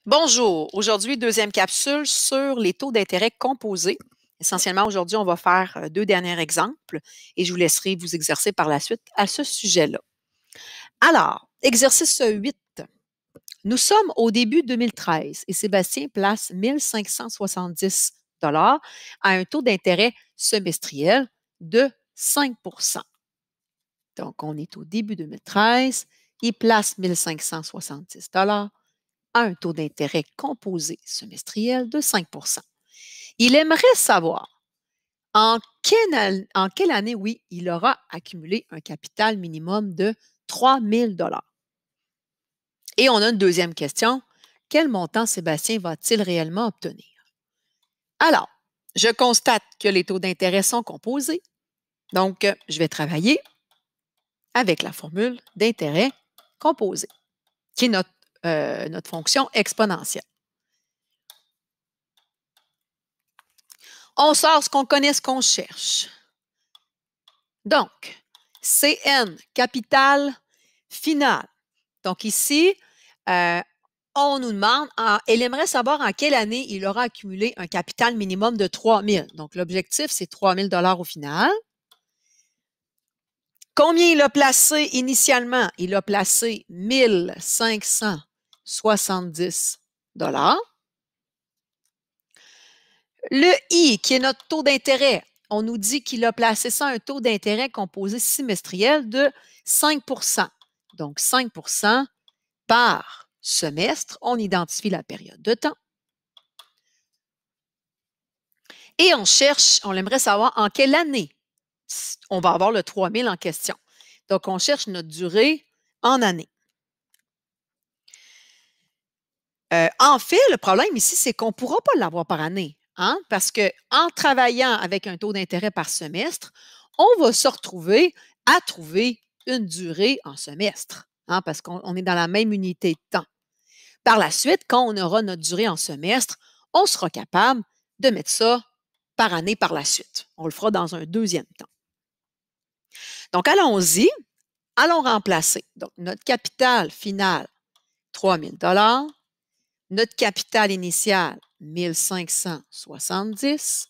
Bonjour, aujourd'hui, deuxième capsule sur les taux d'intérêt composés. Essentiellement, aujourd'hui, on va faire deux derniers exemples et je vous laisserai vous exercer par la suite à ce sujet-là. Alors, exercice 8. Nous sommes au début 2013 et Sébastien place 1570 à un taux d'intérêt semestriel de 5. Donc, on est au début 2013, il place 1570 à un taux d'intérêt composé semestriel de 5. Il aimerait savoir en quelle année, oui, il aura accumulé un capital minimum de 3 000 $. Et on a une deuxième question. Quel montant Sébastien va-t-il réellement obtenir? Alors, je constate que les taux d'intérêt sont composés. Donc, je vais travailler avec la formule d'intérêt composé, qui est notre fonction exponentielle. On sort ce qu'on connaît, ce qu'on cherche. Donc, CN, capital final. Donc ici, on nous demande, elle aimerait savoir en quelle année il aura accumulé un capital minimum de 3 000. Donc, l'objectif, c'est 3 000 $ au final. Combien il a placé initialement? Il a placé 1570 $. Le I, qui est notre taux d'intérêt, on nous dit qu'il a placé ça à un taux d'intérêt composé semestriel de 5 %. Donc, 5 % par semestre, on identifie la période de temps. Et on cherche, on aimerait savoir en quelle année on va avoir le 3 000 en question. Donc, on cherche notre durée en année. En fait, le problème ici, c'est qu'on ne pourra pas l'avoir par année. Hein? Parce qu'en travaillant avec un taux d'intérêt par semestre, on va se retrouver à trouver une durée en semestre, hein? Parce qu'on est dans la même unité de temps. Par la suite, quand on aura notre durée en semestre, on sera capable de mettre ça par année par la suite. On le fera dans un deuxième temps. Donc, allons-y. Allons remplacer. Donc, notre capital final, 3 000 $. Notre capital initial, 1570.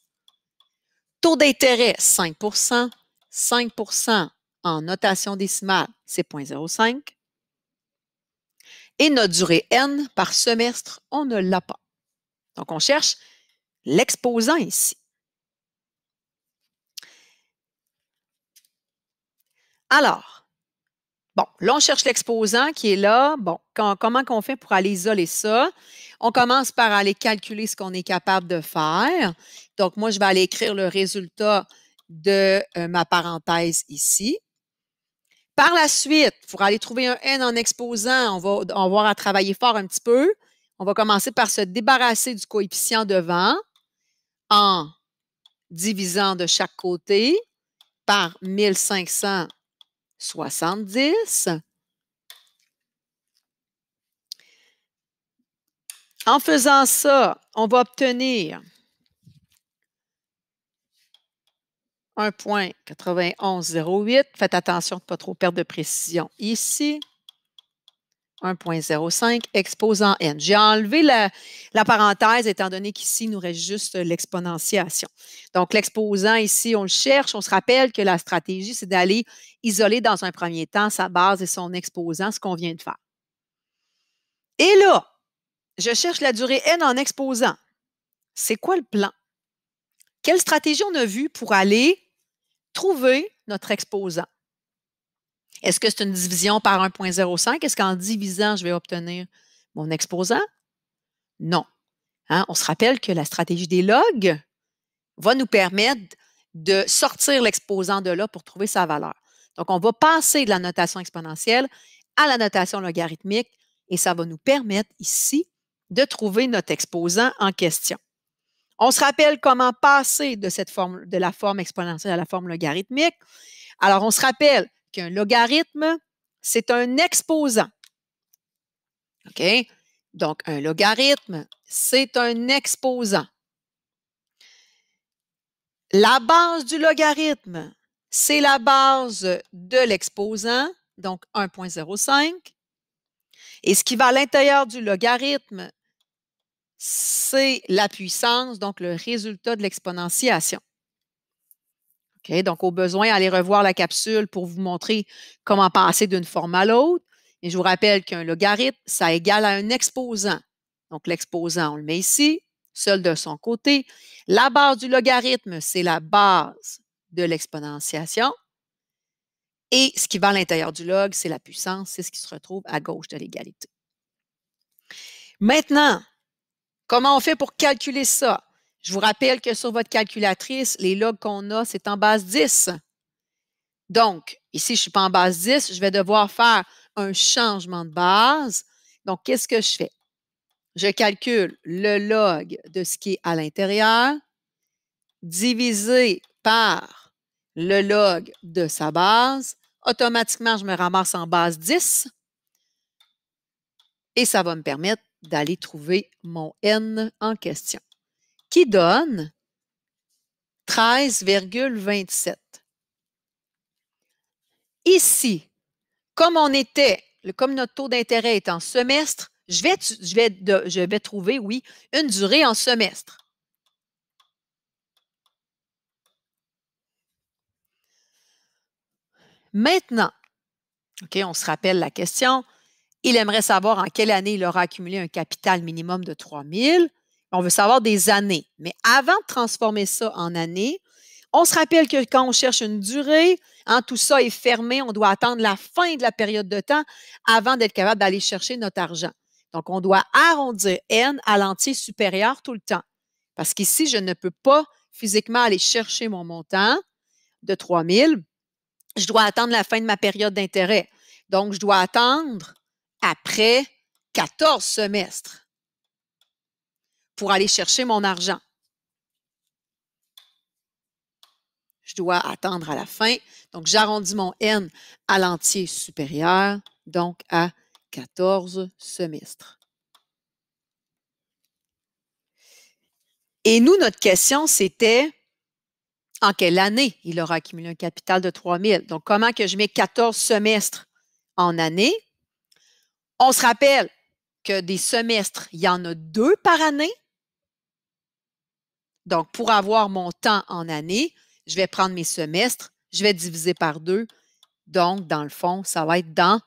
Taux d'intérêt, 5 %. 5 % en notation décimale, c'est 0,05. Et notre durée N par semestre, on ne l'a pas. Donc, on cherche l'exposant ici. Alors, bon, là, on cherche l'exposant qui est là. Bon, comment qu'on fait pour aller isoler ça? On commence par aller calculer ce qu'on est capable de faire. Donc, moi, je vais aller écrire le résultat de ma parenthèse ici. Par la suite, pour aller trouver un N en exposant, on va avoir à travailler fort un petit peu. On va commencer par se débarrasser du coefficient devant en divisant de chaque côté par 1570. En faisant ça, on va obtenir 1,9108. Faites attention de ne pas trop perdre de précision ici. 1,05, exposant n. J'ai enlevé la parenthèse étant donné qu'ici, il nous reste juste l'exponentiation. Donc, l'exposant ici, on le cherche. On se rappelle que la stratégie, c'est d'aller isoler dans un premier temps sa base et son exposant, ce qu'on vient de faire. Et là, je cherche la durée n en exposant. C'est quoi le plan? Quelle stratégie on a vue pour aller trouver notre exposant? Est-ce que c'est une division par 1,05? Est-ce qu'en divisant, je vais obtenir mon exposant? Non. Hein? On se rappelle que la stratégie des logs va nous permettre de sortir l'exposant de là pour trouver sa valeur. Donc, on va passer de la notation exponentielle à la notation logarithmique et ça va nous permettre ici de trouver notre exposant en question. On se rappelle comment passer de la forme exponentielle à la forme logarithmique. Alors, on se rappelle qu'un logarithme, c'est un exposant. OK? Donc, un logarithme, c'est un exposant. La base du logarithme, c'est la base de l'exposant, donc 1,05. Et ce qui va à l'intérieur du logarithme, c'est la puissance, donc le résultat de l'exponentiation. OK, donc, au besoin, allez revoir la capsule pour vous montrer comment passer d'une forme à l'autre. Et je vous rappelle qu'un logarithme, ça égale à un exposant. Donc, l'exposant, on le met ici, seul de son côté. La base du logarithme, c'est la base de l'exponentiation. Et ce qui va à l'intérieur du log, c'est la puissance, c'est ce qui se retrouve à gauche de l'égalité. Maintenant, comment on fait pour calculer ça? Je vous rappelle que sur votre calculatrice, les logs qu'on a, c'est en base 10. Donc, ici, je ne suis pas en base 10, je vais devoir faire un changement de base. Donc, qu'est-ce que je fais? Je calcule le log de ce qui est à l'intérieur divisé par le log de sa base. Automatiquement, je me ramasse en base 10 et ça va me permettre d'aller trouver mon n en question, qui donne 13,27. Ici, comme notre taux d'intérêt est en semestre, je vais trouver, oui, une durée en semestre. Maintenant, OK, on se rappelle la question. Il aimerait savoir en quelle année il aura accumulé un capital minimum de 3 000. On veut savoir des années. Mais avant de transformer ça en années, on se rappelle que quand on cherche une durée, tout ça est fermé, on doit attendre la fin de la période de temps avant d'être capable d'aller chercher notre argent. Donc, on doit arrondir n à l'entier supérieur tout le temps. Parce qu'ici, je ne peux pas physiquement aller chercher mon montant de 3 000. Je dois attendre la fin de ma période d'intérêt. Donc, je dois attendre après 14 semestres pour aller chercher mon argent. Je dois attendre à la fin. Donc, j'arrondis mon n à l'entier supérieur, donc à 14 semestres. Et nous, notre question, c'était en quelle année il aura accumulé un capital de 3 000. Donc, comment que je mets 14 semestres en année? On se rappelle que des semestres, il y en a 2 par année. Donc, pour avoir mon temps en année, je vais prendre mes semestres, je vais diviser par 2. Donc, dans le fond, ça va être dans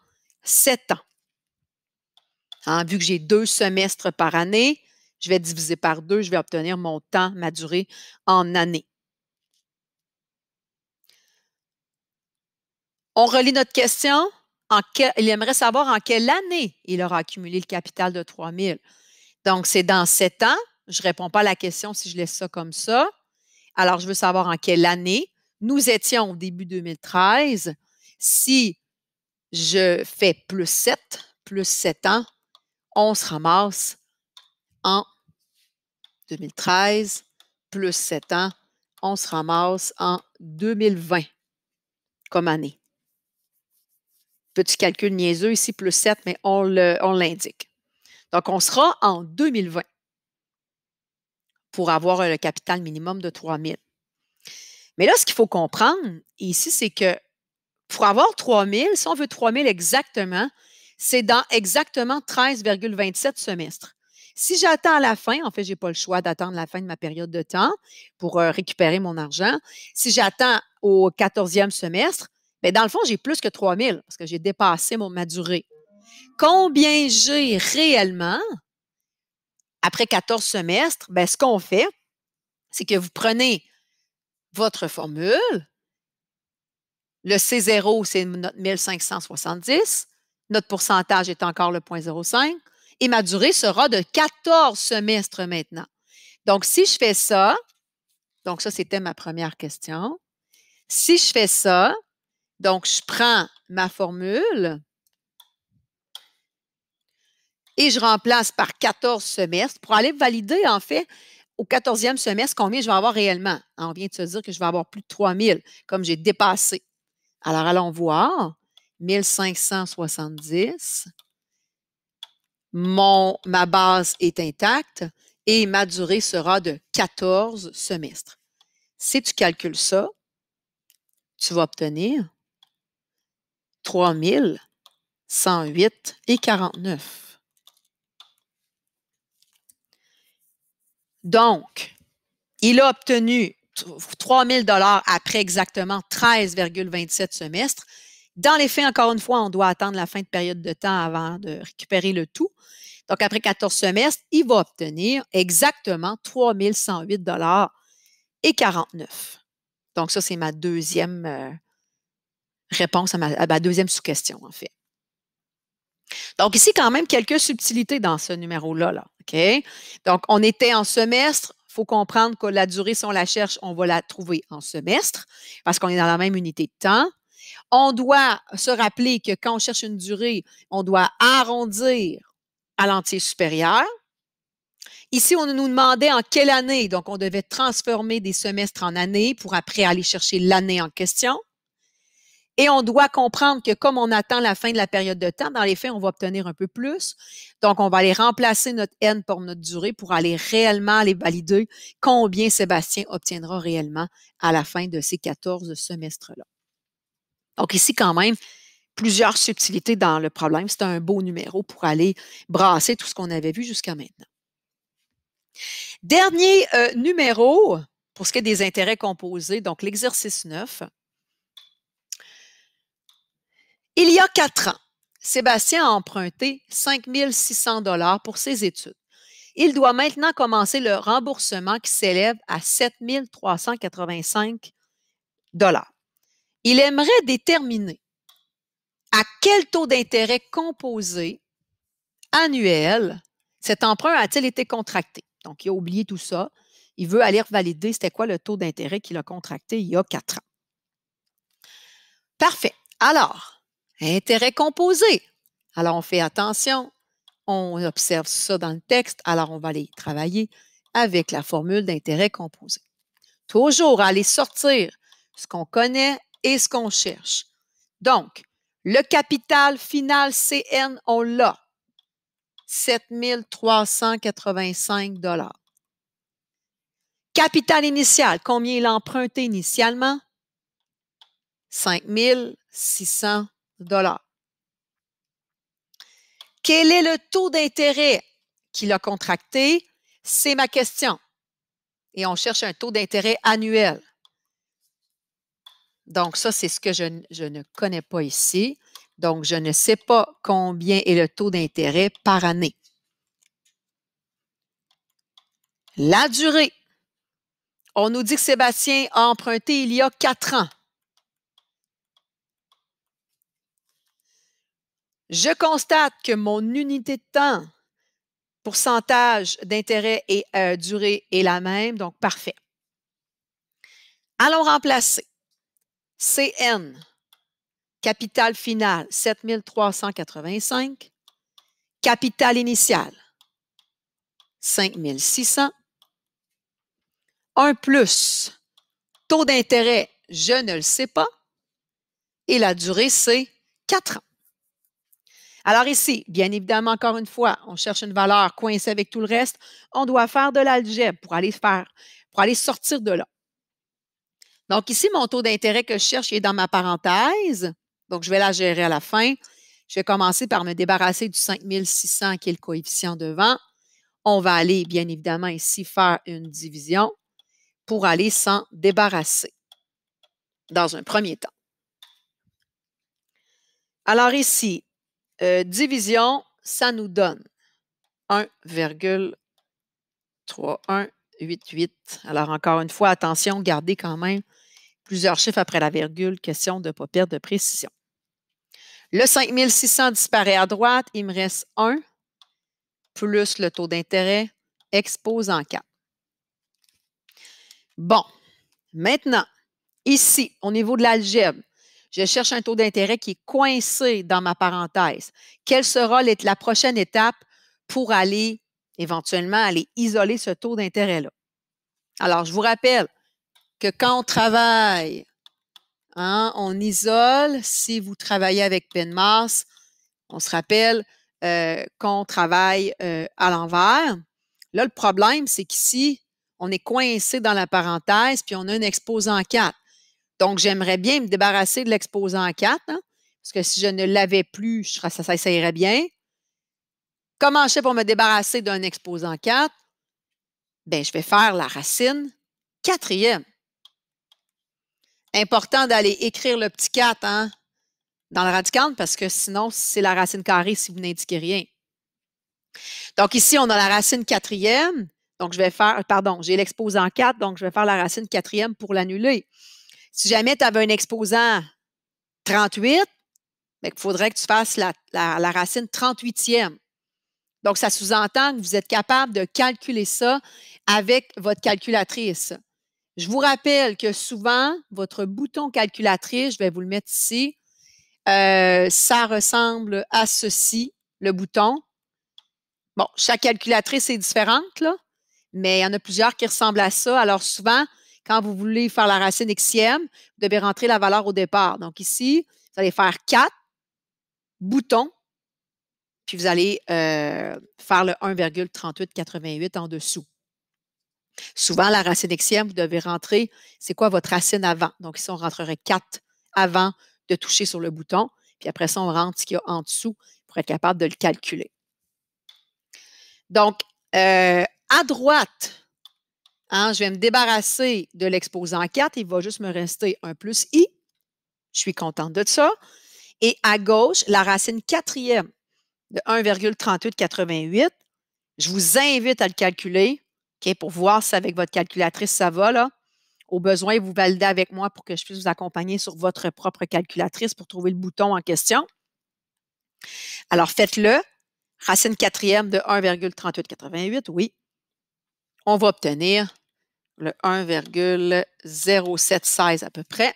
7 ans. Vu que j'ai 2 semestres par année, je vais diviser par 2, je vais obtenir mon temps, ma durée en année. On relit notre question. Il aimerait savoir en quelle année il aura accumulé le capital de 3 000. Donc, c'est dans 7 ans. Je ne réponds pas à la question si je laisse ça comme ça. Alors, je veux savoir en quelle année. Nous étions au début 2013. Si je fais plus 7 ans, on se ramasse en 2013, plus 7 ans, on se ramasse en 2020 comme année. Petit calcul niaiseux ici, plus 7, mais on l'indique. Donc, on sera en 2020 pour avoir le capital minimum de 3 000. Mais là, ce qu'il faut comprendre ici, c'est que pour avoir 3 000, si on veut 3 000 exactement, c'est dans exactement 13,27 semestres. Si j'attends à la fin, en fait, je n'ai pas le choix d'attendre la fin de ma période de temps pour récupérer mon argent. Si j'attends au 14e semestre, bien, dans le fond, j'ai plus que 3 000 parce que j'ai dépassé ma durée. Combien j'ai réellement après 14 semestres? Bien, ce qu'on fait, c'est que vous prenez votre formule. Le C0, c'est notre 1570. Notre pourcentage est encore le 0,05. Et ma durée sera de 14 semestres maintenant. Donc, si je fais ça, donc ça, c'était ma première question. Si je fais ça, donc je prends ma formule et je remplace par 14 semestres pour aller valider, en fait, au 14e semestre, combien je vais avoir réellement. On vient de se dire que je vais avoir plus de 3 000, comme j'ai dépassé. Alors, allons voir. 1570. Ma base est intacte et ma durée sera de 14 semestres. Si tu calcules ça, tu vas obtenir 3108,49. Donc, il a obtenu 3 000 après exactement 13,27 semestres. Dans les faits, encore une fois, on doit attendre la fin de période de temps avant de récupérer le tout. Donc, après 14 semestres, il va obtenir exactement 3 108 et 49. Donc, ça, c'est ma deuxième réponse à ma deuxième sous-question, en fait. Donc, ici, quand même, quelques subtilités dans ce numéro-là. Là, OK? Donc, on était en semestre. Il faut comprendre que la durée, si on la cherche, on va la trouver en semestre parce qu'on est dans la même unité de temps. On doit se rappeler que quand on cherche une durée, on doit arrondir à l'entier supérieur. Ici, on nous demandait en quelle année, donc on devait transformer des semestres en années pour après aller chercher l'année en question. Et on doit comprendre que comme on attend la fin de la période de temps, dans les faits, on va obtenir un peu plus. Donc, on va aller remplacer notre N pour notre durée pour aller réellement aller valider combien Sébastien obtiendra réellement à la fin de ces 14 semestres-là. Donc, ici, quand même, plusieurs subtilités dans le problème. C'est un beau numéro pour aller brasser tout ce qu'on avait vu jusqu'à maintenant. Dernier numéro pour ce qui est des intérêts composés, donc l'exercice 9. Il y a 4 ans, Sébastien a emprunté 5 600 $ pour ses études. Il doit maintenant commencer le remboursement qui s'élève à 7 385 $. Il aimerait déterminer à quel taux d'intérêt composé annuel cet emprunt a-t-il été contracté. Donc, il a oublié tout ça. Il veut aller valider c'était quoi le taux d'intérêt qu'il a contracté il y a 4 ans. Parfait. Alors, intérêt composé. Alors, on fait attention. On observe ça dans le texte. Alors, on va aller travailler avec la formule d'intérêt composé. Toujours aller sortir ce qu'on connaît et ce qu'on cherche. Donc, le capital final CN, on l'a. 7 385 $. Capital initial, combien il a emprunté initialement? 5 600 $. Quel est le taux d'intérêt qu'il a contracté? C'est ma question. Et on cherche un taux d'intérêt annuel. Donc, ça, c'est ce que je ne connais pas ici. Donc, je ne sais pas combien est le taux d'intérêt par année. La durée. On nous dit que Sébastien a emprunté il y a 4 ans. Je constate que mon unité de temps, pourcentage d'intérêt et durée est la même, donc parfait. Allons remplacer. CN, capital final, 7 385. Capital initial, 5 600. 1 plus taux d'intérêt, je ne le sais pas. Et la durée, c'est 4 ans. Alors ici, bien évidemment, encore une fois, on cherche une valeur coincée avec tout le reste. On doit faire de l'algèbre pour aller sortir de là. Donc ici, mon taux d'intérêt que je cherche est dans ma parenthèse. Donc, je vais la gérer à la fin. Je vais commencer par me débarrasser du 5 600 qui est le coefficient devant. On va aller, bien évidemment, ici faire une division pour aller s'en débarrasser dans un premier temps. Alors ici, division, ça nous donne 1,3188. Alors encore une fois, attention, gardez quand même plusieurs chiffres après la virgule, question de ne pas perdre de précision. Le 5 600 disparaît à droite, il me reste 1 plus le taux d'intérêt exposant 4. Bon, maintenant, ici, au niveau de l'algèbre, je cherche un taux d'intérêt qui est coincé dans ma parenthèse. Quelle sera la prochaine étape pour aller, éventuellement, aller isoler ce taux d'intérêt-là? Alors, je vous rappelle que quand on travaille, on isole. Si vous travaillez avec PENMAS, on se rappelle qu'on travaille à l'envers. Là, le problème, c'est qu'ici, on est coincé dans la parenthèse, puis on a un exposant 4. Donc, j'aimerais bien me débarrasser de l'exposant 4, parce que si je ne l'avais plus, ça irait bien. Comment je fais pour me débarrasser d'un exposant 4? Bien, je vais faire la racine quatrième. Important d'aller écrire le petit 4 hein, dans le radicande parce que sinon, c'est la racine carrée si vous n'indiquez rien. Donc ici, on a la racine quatrième. Donc, je vais faire, pardon, j'ai l'exposant 4, donc je vais faire la racine quatrième pour l'annuler. Si jamais tu avais un exposant 38, il faudrait que tu fasses la racine 38e. Donc, ça sous-entend que vous êtes capable de calculer ça avec votre calculatrice. Je vous rappelle que souvent, votre bouton calculatrice, je vais vous le mettre ici, ça ressemble à ceci, le bouton. Bon, chaque calculatrice est différente, là, mais il y en a plusieurs qui ressemblent à ça. Alors souvent, quand vous voulez faire la racine xième, vous devez rentrer la valeur au départ. Donc ici, vous allez faire 4 boutons, puis vous allez faire le 1,3888 en dessous. Souvent, la racine xième, vous devez rentrer, c'est quoi votre racine avant? Donc ici, on rentrerait 4 avant de toucher sur le bouton, puis après ça, on rentre ce qu'il y a en dessous pour être capable de le calculer. Donc, à droite, hein, je vais me débarrasser de l'exposant 4. Il va juste me rester un plus i. Je suis contente de ça. Et à gauche, la racine quatrième de 1,3888. Je vous invite à le calculer pour voir si avec votre calculatrice ça va. Là. Au besoin, vous validez avec moi pour que je puisse vous accompagner sur votre propre calculatrice pour trouver le bouton en question. Alors, faites-le. Racine quatrième de 1,3888, oui. On va obtenir le 1,0716 à peu près.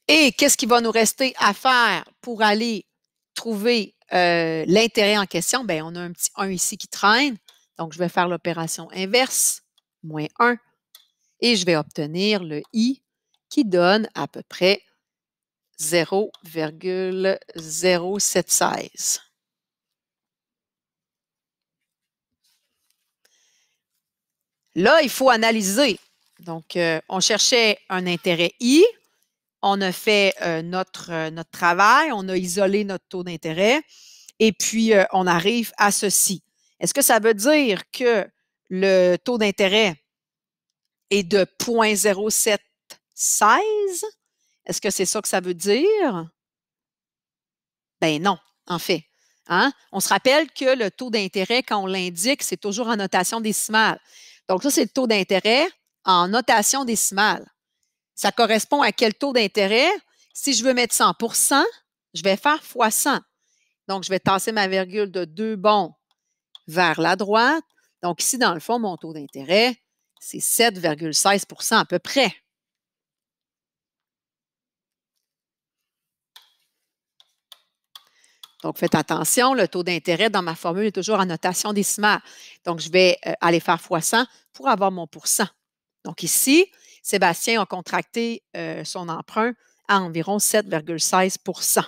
Et qu'est-ce qu'il va nous rester à faire pour aller trouver l'intérêt en question? Bien, on a un petit 1 ici qui traîne. Donc, je vais faire l'opération inverse, moins 1. Et je vais obtenir le i qui donne à peu près 0,0716. Là, il faut analyser. Donc, on cherchait un intérêt i. On a fait notre travail. On a isolé notre taux d'intérêt. Et puis, on arrive à ceci. Est-ce que ça veut dire que le taux d'intérêt est de 0,0716? Est-ce que c'est ça que ça veut dire? Ben non, en fait. Hein? On se rappelle que le taux d'intérêt, quand on l'indique, c'est toujours en notation décimale. Donc, ça, c'est le taux d'intérêt en notation décimale. Ça correspond à quel taux d'intérêt? Si je veux mettre 100 je vais faire fois 100. Donc, je vais tasser ma virgule de 2 bons vers la droite. Donc, ici, dans le fond, mon taux d'intérêt, c'est 7,16 à peu près. Donc, faites attention, le taux d'intérêt dans ma formule est toujours en notation décimale. Donc, je vais aller faire fois 100 pour avoir mon pourcent. Donc, ici, Sébastien a contracté son emprunt à environ 7,16 .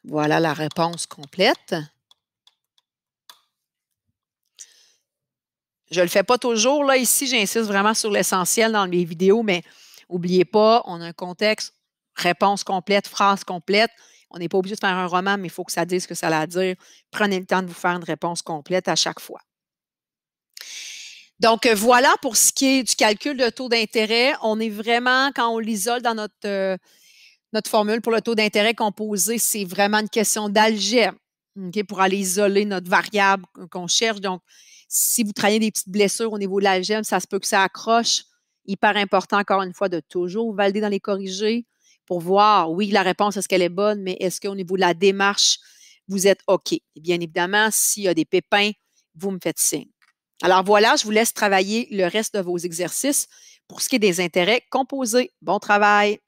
Voilà la réponse complète. Je ne le fais pas toujours. Là, ici, j'insiste vraiment sur l'essentiel dans mes vidéos, mais n'oubliez pas, on a un contexte, réponse complète, phrase complète. On n'est pas obligé de faire un roman, mais il faut que ça dise ce que ça a à dire. Prenez le temps de vous faire une réponse complète à chaque fois. Donc, voilà pour ce qui est du calcul de taux d'intérêt. On est vraiment, quand on l'isole dans notre formule pour le taux d'intérêt composé, c'est vraiment une question d'algèbre pour aller isoler notre variable qu'on cherche. Donc, si vous travaillez des petites blessures au niveau de l'algèbre, ça se peut que ça accroche. Hyper important, encore une fois, de toujours valider dans les corrigés pour voir, oui, la réponse, est-ce qu'elle est bonne, mais est-ce qu'au niveau de la démarche, vous êtes OK? Et bien évidemment, s'il y a des pépins, vous me faites signe. Alors voilà, je vous laisse travailler le reste de vos exercices pour ce qui est des intérêts composés. Bon travail!